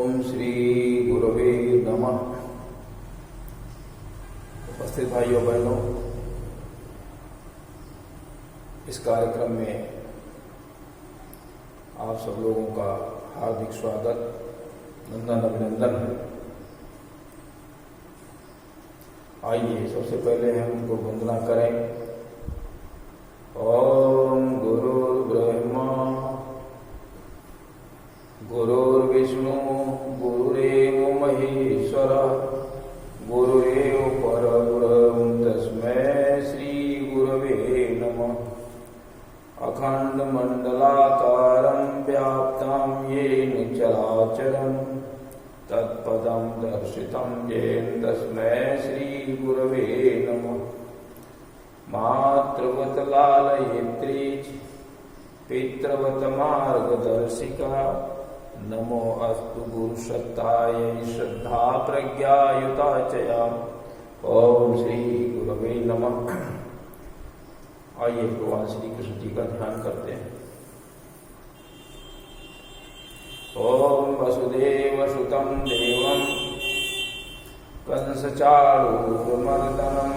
ओम श्री गुरवे नमः। उपस्थित भाइयों बहनों, इस कार्यक्रम में आप सब लोगों का हार्दिक स्वागत, नंदन अभिनंदन है। आइए सबसे पहले हम उनको वंदना करें। ओम गुरुर्ब्रह्मा गुरुर्विष्णु गुरुरेव महेश्वरः गुरुरेव परब्रह्म तस्मै श्री गुरवे नमः। अखंड मंडलाकारं व्याप्तं येन चराचरं तत्पदं दर्शितं येन तस्मै श्री गुरवे नमः। मातृवत लालयित्री पितृवत मार्गदर्शिका नमो अस्तु गुरुसत्तायै श्रद्धा प्रज्ञायुता चया। ओम श्री गुरवे नमः। आइए भगवान श्री कृष्ण जी का ध्यान करते हैं। ओम वसुदेव सुतं देवं कंसचाणूरमर्दनं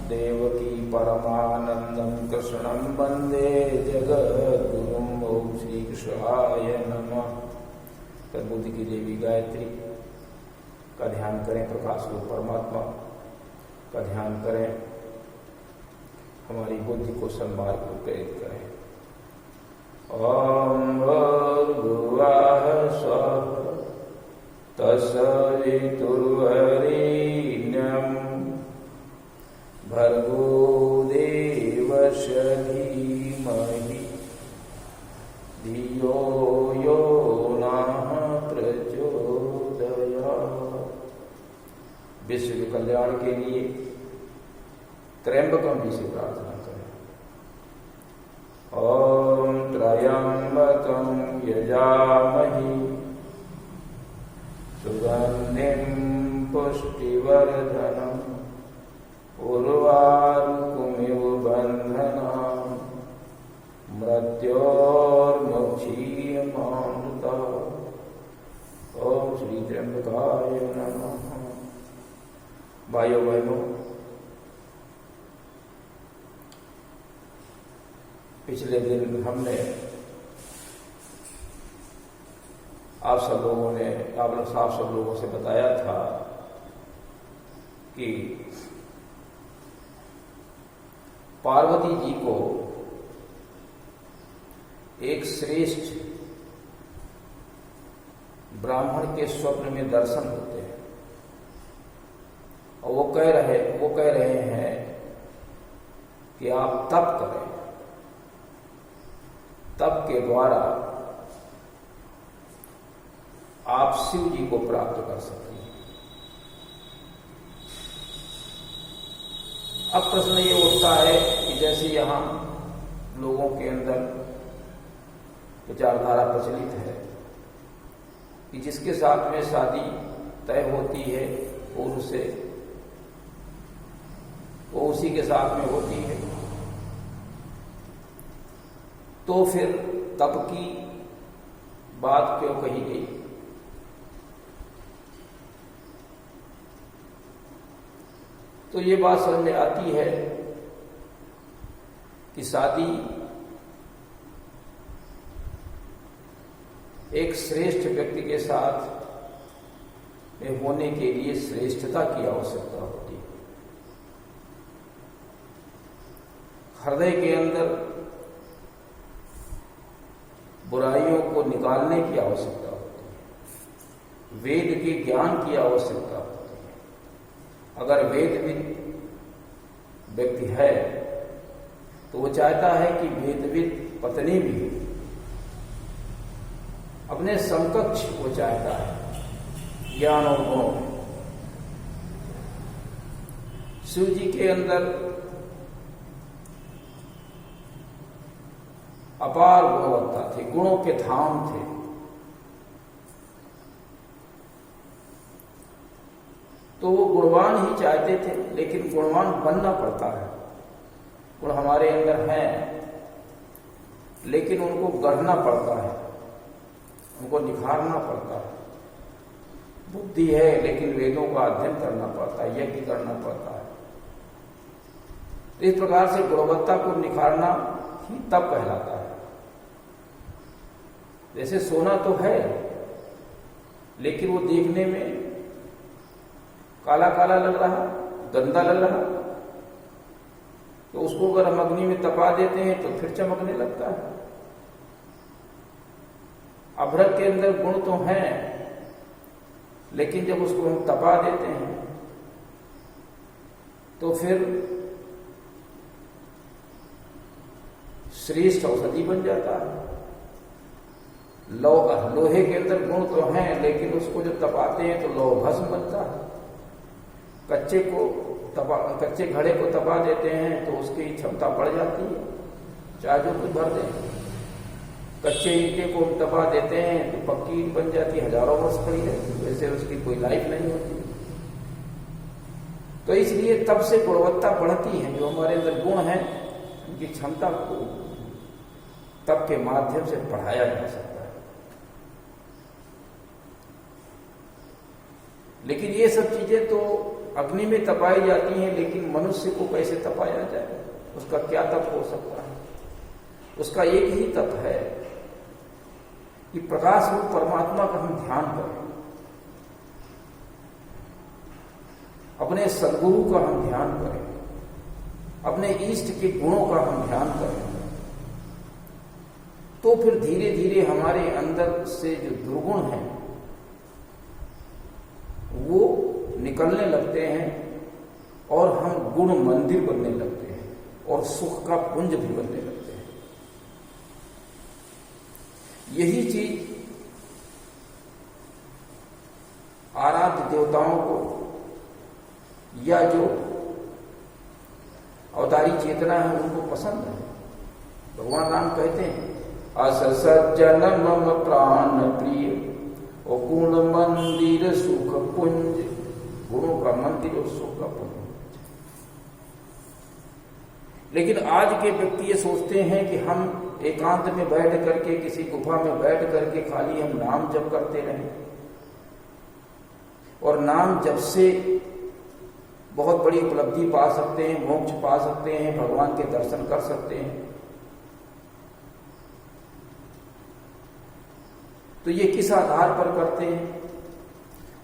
देवकी परमानंदं कृष्णं वंदे जगद्गुरुं। ओम श्री कृष्णाय नमः। बुद्धि की देवी गायत्री का ध्यान करें, प्रकाश रूप परमात्मा का ध्यान करें, हमारी बुद्धि को सन्मार्ग को प्रेरित करें। ओम भूर्भुवः स्वः तत्सवितुर्वरेण्यं भर्गो देवस्य धीमहि धियो यो नः प्रचोदयात्। विश्व के कल्याण के लिए त्र्यंबकम जी से प्रार्थना करें। ओम त्र्यंबकं यजामहि सुगंधिं पुष्टिवर्धनम् उर्वारुकमिव बन्धनान् मृत्योर्मुक्षीयमामृतात्। ओम श्री त्र्यंबकाय नमः। भाइयों बहनों, पिछले दिन हमने आप सब लोगों से बताया था कि पार्वती जी को एक श्रेष्ठ ब्राह्मण के स्वप्न में दर्शन होते हैं और वो कह रहे हैं कि आप तप करें, तप के द्वारा आप शिव जी को प्राप्त कर सकते हैं। अब प्रश्न ये उठता है कि जैसे यहां लोगों के अंदर विचारधारा प्रचलित है कि जिसके साथ में शादी तय होती है पूर्व से वो उसी के साथ में होती है, तो फिर तप की बात क्यों कही गई? तो ये बात समझ में आती है कि शादी एक श्रेष्ठ व्यक्ति के साथ में होने के लिए श्रेष्ठता की आवश्यकता होती है। हृदय के अंदर बुराइयों को निकालने की आवश्यकता होती है, वेद के ज्ञान की आवश्यकता होती है। अगर वेदविद व्यक्ति है तो वो चाहता है कि वेदविद पत्नी भी अपने समकक्ष वो चाहता है ज्ञान और गुणों में। शिव जी के अंदर अपार गुणवत्ता थी, गुणों के धाम थे। तो वो गुणवान ही चाहते थे, लेकिन गुणवान बनना पड़ता है। गुण हमारे अंदर हैं, लेकिन उनको गढ़ना पड़ता है, उनको निखारना पड़ता है, बुद्धि है, लेकिन वेदों का अध्ययन करना पड़ता है, यज्ञ करना पड़ता है। तो इस प्रकार से गुणवत्ता को निखारना ही तप कहलाता है। जैसे सोना तो है, लेकिन वो देखने में काला काला लग रहा, गंदा लग रहा, तो उसको अगर हम अग्नि में तपा देते हैं तो फिर चमकने लगता है। अभ्रक के अंदर गुण तो हैं, लेकिन जब उसको हम तपा देते हैं तो फिर श्रेष्ठ औषधि बन जाता है। लोहे के अंदर गुण तो हैं, लेकिन उसको जब तपाते हैं तो लौह भस्म बनता है। कच्चे घड़े को तपा देते हैं तो उसकी क्षमता बढ़ जाती है, चाहे जो कुछ भर दें। कच्चे ईंटे को तपा देते हैं तो पक्की ईंट बन जाती है, हजारों वर्ष पड़ी रहती, वैसे उसकी कोई लाइफ नहीं होती। तो इसलिए तप से गुणवत्ता बढ़ती है। जो हमारे अंदर गुण हैं उनकी क्षमता को तप के माध्यम से बढ़ाया जा सकता है। लेकिन ये सब चीजें तो अग्नि में तपाई जाती हैं, लेकिन मनुष्य को कैसे तपाया जाए, उसका क्या तप हो सकता है? उसका एक ही तप है कि प्रकाश रूप परमात्मा का हम ध्यान करें, अपने सद्गुरु का हम ध्यान करें, अपने इष्ट के गुणों का हम ध्यान करें। तो फिर धीरे धीरे हमारे अंदर से जो दुर्गुण हैं वो निकलने लगते हैं और हम गुण मंदिर बनने लगते हैं और सुख का पुंज भी बनने लगते हैं। यही चीज आराध्य देवताओं को या जो अवतारी चेतना है उनको पसंद है। भगवान राम कहते हैं, अस सज्जन मम प्राण प्रिय और गुण मंदिर सुख पुंज। गुणों का मंदिर और सुख का पुंज। लेकिन आज के व्यक्ति ये सोचते हैं कि हम एकांत में बैठ करके, किसी गुफा में बैठ करके खाली हम नाम जप करते रहें और नाम जप से बहुत बड़ी उपलब्धि पा सकते हैं, मोक्ष पा सकते हैं, भगवान के दर्शन कर सकते हैं। तो ये किस आधार पर करते हैं?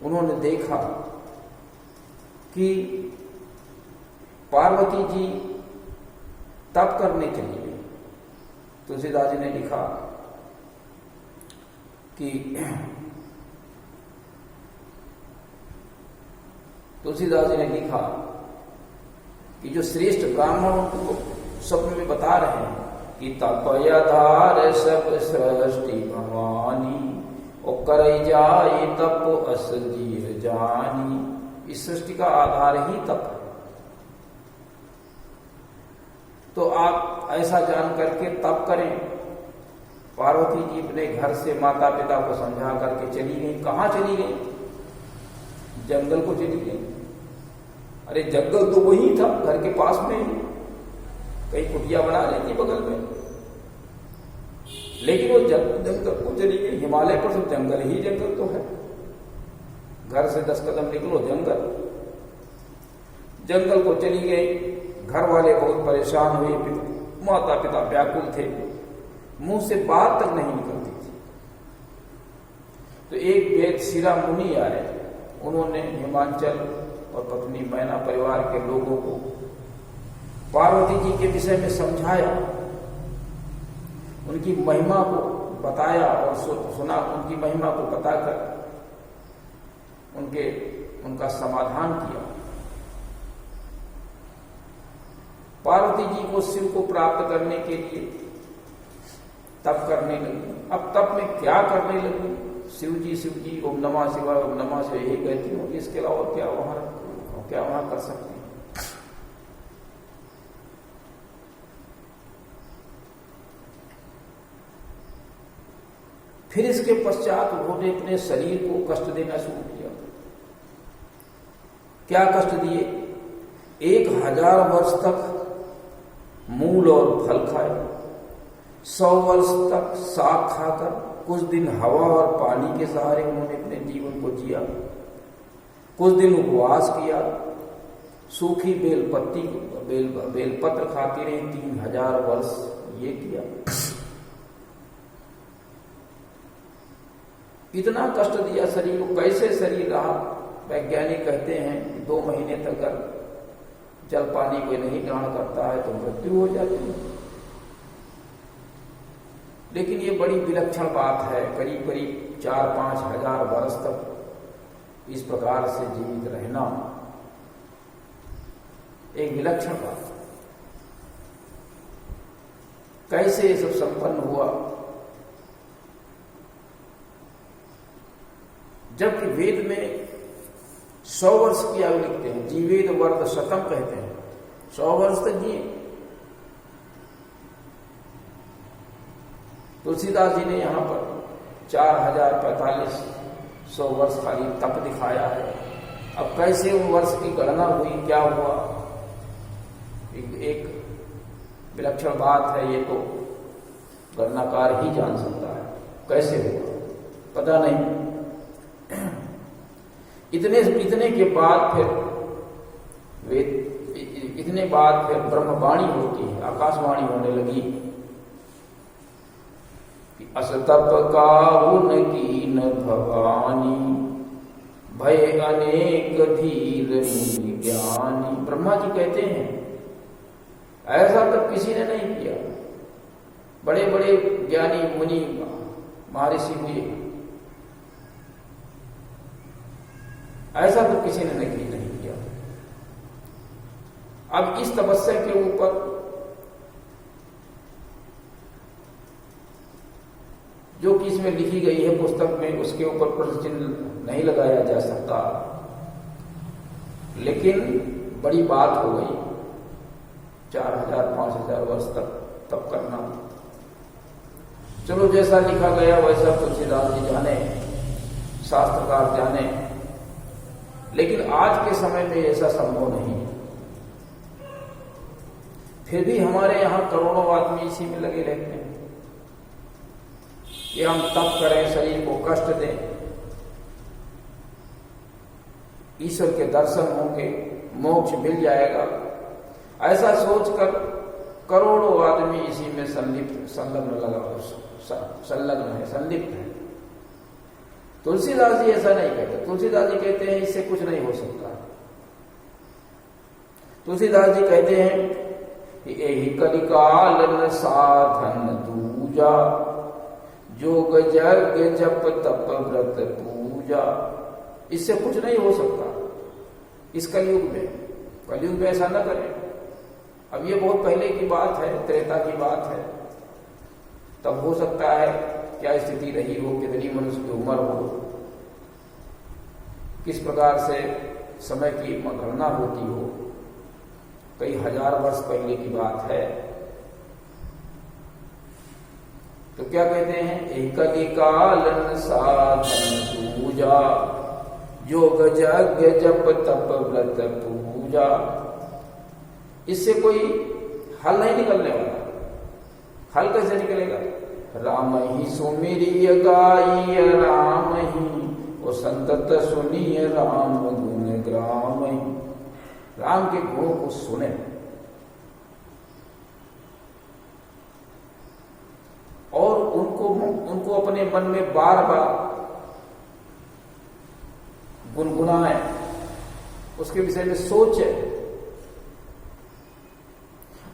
उन्होंने देखा कि पार्वती जी तप करने के लिए, तुलसीदास जी ने लिखा कि तुलसीदास जी ने लिखा कि जो श्रेष्ठ ब्राह्मण उनको स्वप्न में बता रहे हैं कि तपयधार सब सृष्टि भवानी और कर जाए तप अस जीव जानी। इस सृष्टि का आधार ही तप है। तो आप ऐसा जान करके तप करें। पार्वती जी अपने घर से माता पिता को समझा करके चली गई। कहाँ चली गई? जंगल को चली गई। अरे जंगल तो वही था, घर के पास में ही, कई कुटिया बना लेती बगल में, लेकिन वो जंगल को चली गई। हिमालय पर तो जंगल ही जंगल तो है। घर से 10 कदम निकलो जंगल। जंगल को चली गई। घर वाले बहुत परेशान हुए, माता पिता व्याकुल थे, मुंह से बात तक नहीं निकलती थी। तो एक वेदशिरा मुनि आए। उन्होंने हिमांचल और पत्नी मैना परिवार के लोगों को पार्वती जी के विषय में समझाया, उनकी महिमा को बताया और सुना। उनकी महिमा को बताकर उनका समाधान किया। पार्वती जी को शिव को प्राप्त करने के लिए तप करने लगी। अब तप में क्या करने लगी? शिव जी ओम नमः शिवाय ओम नमः शिवाय यही कहती हूँ। इसके अलावा क्या वहां कर सकते हैं? फिर इसके पश्चात उन्होंने अपने शरीर को कष्ट देना शुरू किया। क्या कष्ट दिए? 1000 वर्ष तक मूल और फल खाए, 100 वर्ष तक साग खाकर, कुछ दिन हवा और पानी के सहारे उन्होंने अपने जीवन को जिया। कुछ दिन उपवास किया, सूखी बेलपत्र खाती रही, 3000 वर्ष ये किया। इतना कष्ट दिया शरीर को, कैसे शरीर रहा? वैज्ञानिक कहते हैं 2 महीने तक अगर जल पानी कोई नहीं ग्रहण करता है तो मृत्यु हो जाती है। लेकिन ये बड़ी विलक्षण बात है, करीब करीब 4-5 हजार वर्ष तक इस प्रकार से जीवित रहना एक विलक्षण बात। कैसे ये सब संपन्न हुआ? जबकि वेद में 100 वर्ष की आयु लिखते हैं, जीवेद वर्ध शतम कहते हैं, 100 वर्ष तक जिए। तुलसीदास जी ने यहां पर 4045 वर्ष खाली तप दिखाया है। अब कैसे उन वर्ष की गणना हुई, क्या हुआ, एक विलक्षण बात है। ये तो गणनाकार ही जान सकता है कैसे हुआ, पता नहीं। इतने के बाद फिर इतने बाद फिर ब्रह्मवाणी होती है, आकाशवाणी होने लगी। असतप काहुन कीन भवानी, भय अनेक धीर मुनि ज्ञानी। ब्रह्मा जी कहते हैं ऐसा तब किसी ने नहीं किया। बड़े बड़े ज्ञानी मुनि महर्षि हुए, ऐसा तो किसी ने नहीं किया। अब इस तपस्या के ऊपर जो कि इसमें लिखी गई है पुस्तक में, उसके ऊपर प्रश्न चिन्ह नहीं लगाया जा सकता। लेकिन बड़ी बात हो गई 4000-5000 वर्ष तक तप करना। चलो जैसा लिखा गया वैसा तुलसीदास जी जाने, शास्त्रकार जाने, लेकिन आज के समय में ऐसा संभव नहीं है। फिर भी हमारे यहां करोड़ों आदमी इसी में लगे रहते हैं कि हम तप करें, शरीर को कष्ट दें, ईश्वर के दर्शन होंगे, मोक्ष मिल जाएगा, ऐसा सोचकर करोड़ों आदमी इसी में संलिप्त है। तुलसीदास जी ऐसा नहीं कहते। तुलसीदास जी कहते हैं इससे कुछ नहीं हो सकता। तुलसीदास जी कहते हैं कि यही कलिकाल साधन दूजा, जोग यज्ञ जप तप व्रत पूजा। इससे कुछ नहीं हो सकता इस कलयुग में। कलयुग में ऐसा न करें। अब ये बहुत पहले की बात है, त्रेता की बात है। तब हो सकता है क्या स्थिति रही हो, कितनी मनुष्य की उम्र हो, किस प्रकार से समय की गणना होती हो, कई हजार वर्ष पहले की बात है। तो क्या कहते हैं, एकलिकालन साधन पूजा, योग यज्ञ जप तप व्रत पूजा। इससे कोई हल नहीं निकलने वाला। हल कैसे निकलेगा? राम ही सुमिरिय गाइय राम ही, वो संतत सुनिय राम गुण ग्राम ही। राम के गुणों को सुने और उनको अपने मन में बार बार गुनगुनाए, उसके विषय में सोचे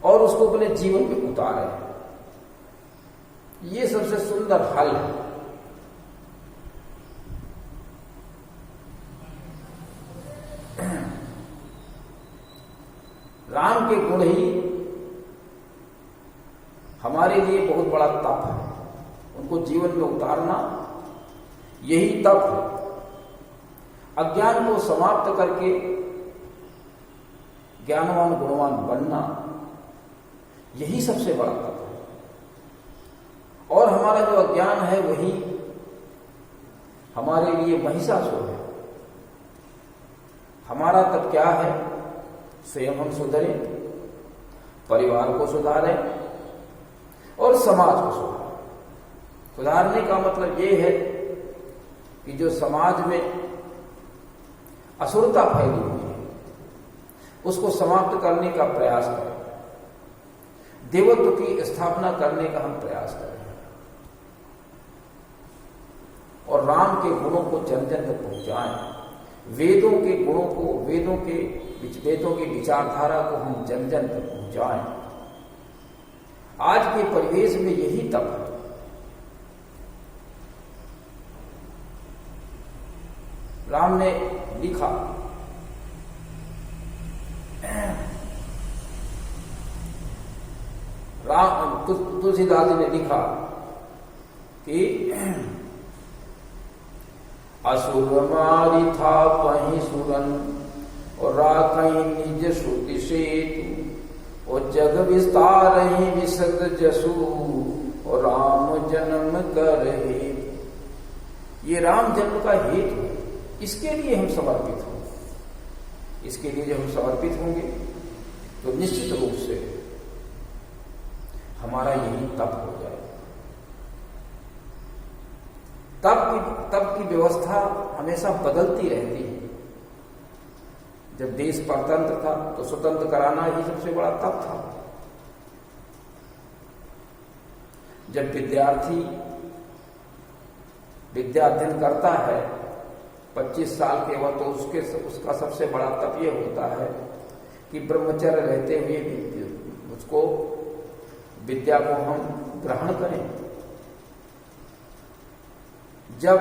और उसको अपने जीवन में उतारे। ये सबसे सुंदर हल है। राम के गुण ही हमारे लिए बहुत बड़ा तप है। उनको जीवन में उतारना यही तप है। अज्ञान को समाप्त करके ज्ञानवान गुणवान बनना यही सबसे बड़ा तप है। और हमारा जो अज्ञान है वही हमारे लिए महिषासुर है। हमारा तप क्या है? स्वयं हम सुधरें, परिवार को सुधारें और समाज को सुधारें। सुधारने का मतलब ये है कि जो समाज में असुरता फैली हुई है, उसको समाप्त करने का प्रयास करें, देवत्व की स्थापना करने का हम प्रयास करें और राम के गुणों को जन जन तक पहुंचाएं। वेदों के गुणों को, वेदों की विचारधारा को हम जन जन तक पहुंचाएं। आज के परिवेश में यही तप है। राम ने लिखा, तुलसीदास जी ने लिखा कि असुर मारी था पही सुरन और राखई निज श्रुति सेतु और जग विस्तार ही विशद जसु और राम जन्म कर हेतु। ये राम जन्म का हेतु है, इसके लिए हम समर्पित होंगे। इसके लिए जब हम समर्पित होंगे तो निश्चित रूप से हमारा यही तप हो जाए। तप की व्यवस्था हमेशा बदलती रहती है। जब देश परतंत्र था तो स्वतंत्र कराना ही सबसे बड़ा तप था। जब विद्यार्थी विद्या अध्ययन करता है 25 साल के वह, तो उसका सबसे बड़ा तप ये होता है कि ब्रह्मचर्य रहते हुए उसको विद्या को हम ग्रहण करें। जब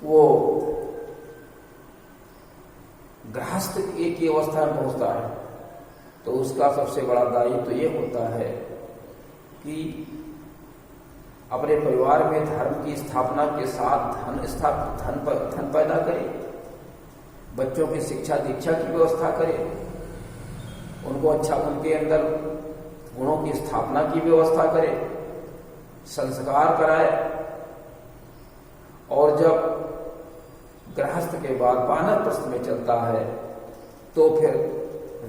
वो गृहस्थ एक ही अवस्था में पहुंचता है तो उसका सबसे बड़ा दायित्व तो ये होता है कि अपने परिवार में धर्म की स्थापना के साथ धन पैदा करे, बच्चों की शिक्षा दीक्षा की व्यवस्था करे, उनको अच्छा, उनके अंदर गुणों की स्थापना की व्यवस्था करे, संस्कार कराए। और जब गृहस्थ के बाद वानप्रस्थ में चलता है तो फिर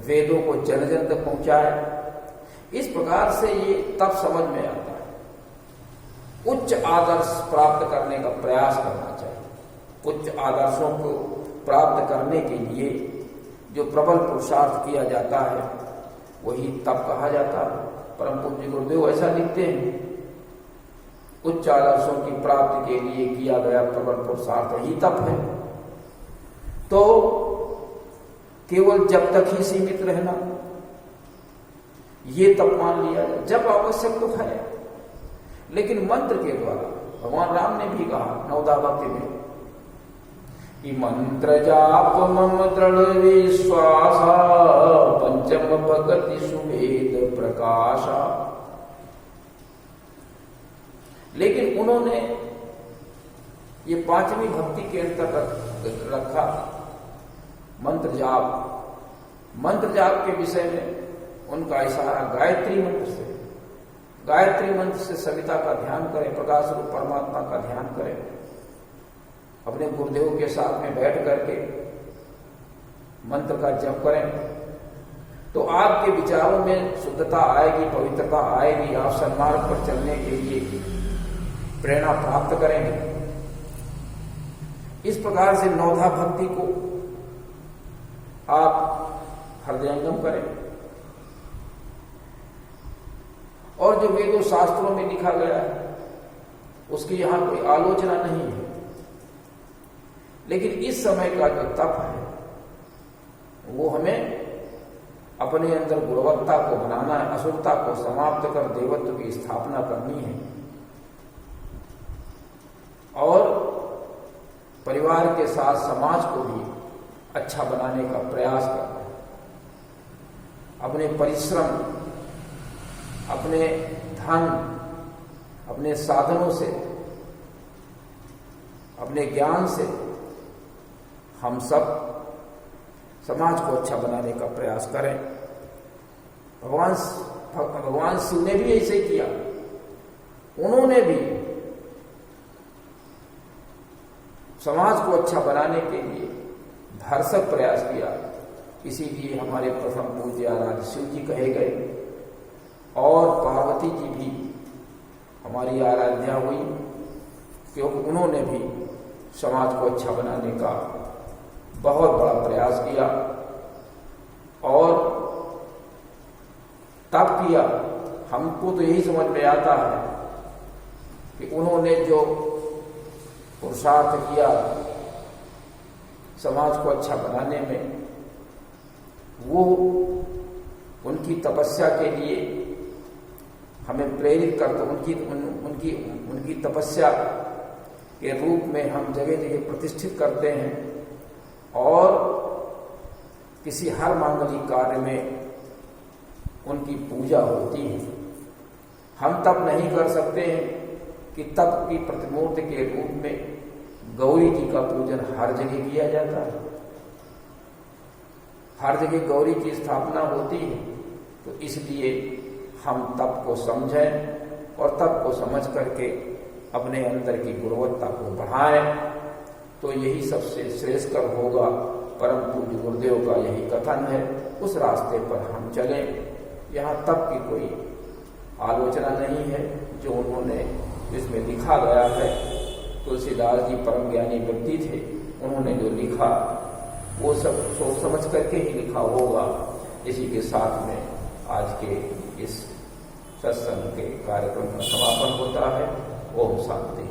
वेदों को जन जन तक पहुंचाए। इस प्रकार से ये तब समझ में आता है। उच्च आदर्श प्राप्त करने का प्रयास करना चाहिए। उच्च आदर्शों को प्राप्त करने के लिए जो प्रबल पुरुषार्थ किया जाता है वही तप कहा जाता है। परम पूज्य गुरुदेव ऐसा लिखते हैं, उच्च आदर्शों की प्राप्ति के लिए किया गया प्रबल पुरुषार्थ ही तप है। तो केवल जब तक ही सीमित रहना ये तप मान लिया जाए, जब आवश्यक तो है। लेकिन मंत्र के द्वारा भगवान राम ने भी कहा नवदा भक्ति में कि मंत्र जाप मम दृढ़ विश्वासा पंचम भगति सुवेद प्रकाशा। लेकिन उन्होंने ये पांचवी भक्ति के अंतर रखा मंत्र जाप। मंत्र जाप के विषय में उनका इशारा गायत्री मंत्र से, गायत्री मंत्र से सविता का ध्यान करें, प्रकाश रूप परमात्मा का ध्यान करें, अपने गुरुदेव के साथ में बैठ करके मंत्र का जप करें तो आपके विचारों में शुद्धता आएगी, पवित्रता आएगी, आप सन्मार्ग पर चलने के लिए प्रेरणा प्राप्त करेंगे। इस प्रकार से नवधा भक्ति को आप हृदयंगम करें। और जो वेदों शास्त्रों में लिखा गया है उसकी यहां कोई आलोचना नहीं है, लेकिन इस समय का जो तप है वो हमें अपने अंदर गुणवत्ता को बनाना है, असुरता को समाप्त कर देवत्व की स्थापना करनी है और परिवार के साथ समाज को भी अच्छा बनाने का प्रयास करना है। अपने परिश्रम, अपने धन, अपने साधनों से, अपने ज्ञान से हम सब समाज को अच्छा बनाने का प्रयास करें। भगवान शिव ने भी ऐसे किया। उन्होंने भी समाज को अच्छा बनाने के लिए भरसक प्रयास किया। इसीलिए हमारे प्रथम पूज्य आराध्य शिव जी कहे गए और पार्वती जी भी हमारी आराध्या हुई। क्योंकि उन्होंने भी समाज को अच्छा बनाने का बहुत बड़ा प्रयास किया और तब किया। हमको तो यही समझ में आता है कि उन्होंने जो पुरुषार्थ किया समाज को अच्छा बनाने में, वो उनकी तपस्या के लिए हमें प्रेरित करता, उनकी तपस्या के रूप में हम जगह जगह प्रतिष्ठित करते हैं और किसी हर मांगलिक कार्य में उनकी पूजा होती है। हम तब नहीं कर सकते हैं कि तप की प्रतिमूर्ति के रूप में गौरी जी का पूजन हर जगह किया जाता है, हर जगह गौरी की स्थापना होती है। तो इसलिए हम तप को समझें और तप को समझ करके अपने अंदर की गुणवत्ता को बढ़ाएं, तो यही सबसे श्रेष्ठकर होगा। परम पूज्य गुरुदेव का यही कथन है, उस रास्ते पर हम चलें। यहाँ तप की कोई आलोचना नहीं है, जो उन्होंने इसमें लिखा गया है। तुलसीदास जी परम ज्ञानी व्यक्ति थे, उन्होंने जो लिखा वो सब सोच समझ करके ही लिखा होगा। इसी के साथ में आज के इस सत्संग के कार्यक्रम का समापन होता है। ओम शांति।